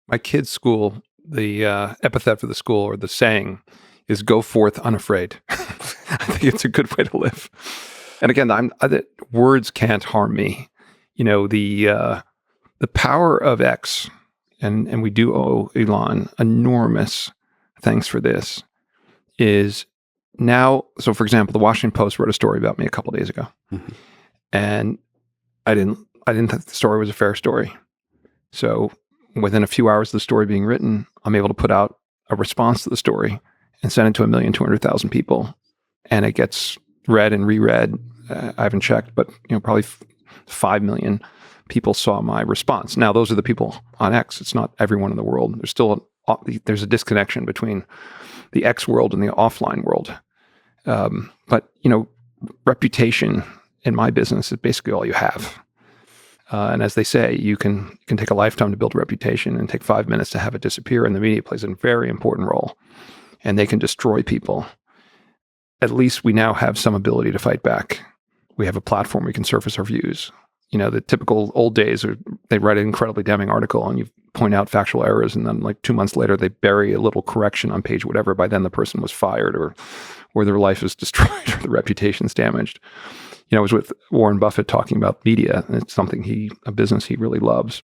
My kids' school, the epithet for the school or the saying is "Go forth unafraid." I think it's a good way to live. And again, words can't harm me. The power of X, and we do owe Elon enormous thanks for this. Is now, so for example, the Washington Post wrote a story about me a couple of days ago, and I didn't think the story was a fair story. So within a few hours of the story being written, I'm able to put out a response to the story and send it to 1,200,000 people, and it gets read and reread. I haven't checked, but probably 5 million people saw my response. Now, those are the people on X. It's not everyone in the world. There's a disconnection between the X world and the offline world. But reputation in my business is basically all you have. And as they say, you can take a lifetime to build a reputation and take 5 minutes to have it disappear. And the media plays a very important role, and they can destroy people. At least we now have some ability to fight back. We have a platform we can surface our views. The typical old days are they write an incredibly damning article and you point out factual errors, and then like 2 months later they bury a little correction on page whatever. By then the person was fired or their life is destroyed or the reputation's damaged. I was with Warren Buffett talking about media, and it's a business he really loves.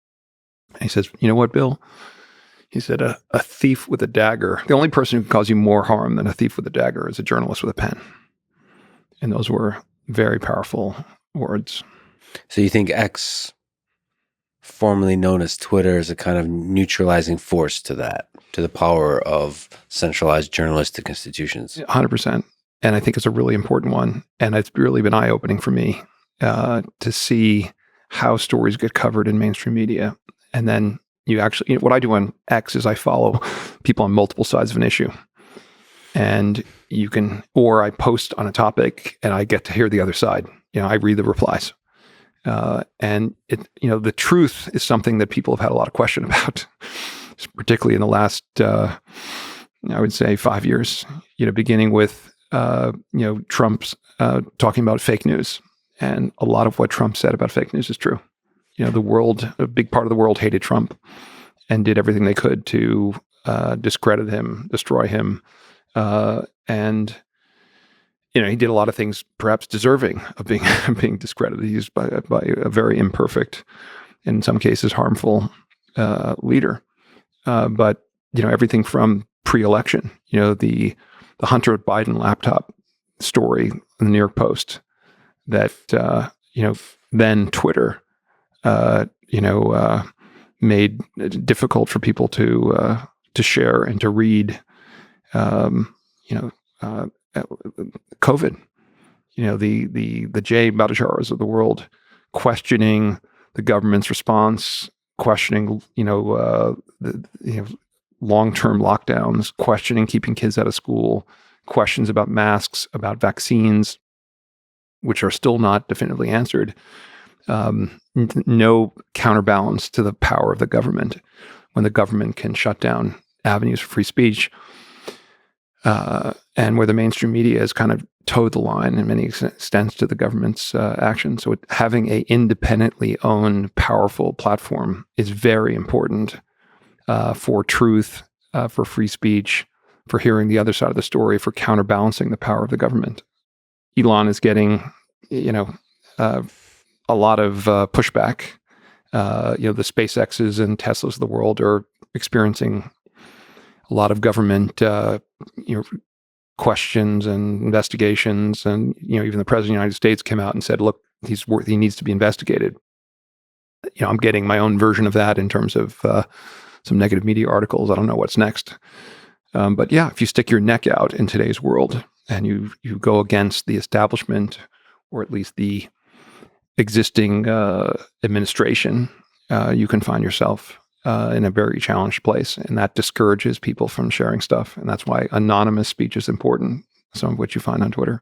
And he says, "You know what, Bill?" He said, a thief with a dagger. The only person who can cause you more harm than a thief with a dagger is a journalist with a pen. And those were very powerful words. So you think X, formerly known as Twitter, is a kind of neutralizing force to the power of centralized journalistic institutions? 100%. And I think it's a really important one. And it's really been eye-opening for me to see how stories get covered in mainstream media. And then what I do on X is I follow people on multiple sides of an issue. And or I post on a topic and I get to hear the other side. I read the replies. And the truth is something that people have had a lot of question about, particularly in the last, I would say 5 years, beginning with, Trump's talking about fake news. And a lot of what Trump said about fake news is true. A big part of the world hated Trump and did everything they could to discredit him, destroy him. And he did a lot of things perhaps deserving of being discredited. He's by a very imperfect, in some cases harmful leader. But everything from pre-election, the Hunter Biden laptop story in the New York Post that then Twitter made it difficult for people to share and to read. COVID, the Jay Bhattacharya's of the world questioning the government's response, questioning long-term lockdowns, questioning keeping kids out of school, questions about masks, about vaccines, which are still not definitively answered. No counterbalance to the power of the government when the government can shut down avenues for free speech. And where the mainstream media has kind of towed the line in many extents to the government's action. So having a independently owned, powerful platform is very important for truth, for free speech, for hearing the other side of the story, for counterbalancing the power of the government. Elon is getting, a lot of pushback. The SpaceXs and Teslas of the world are experiencing a lot of government, questions and investigations, and even the president of the United States came out and said, "Look, he needs to be investigated." I'm getting my own version of that in terms of some negative media articles. I don't know what's next, but yeah, if you stick your neck out in today's world and you go against the establishment, or at least the existing administration, you can find yourself in a very challenged place, and that discourages people from sharing stuff. And that's why anonymous speech is important, some of which you find on Twitter.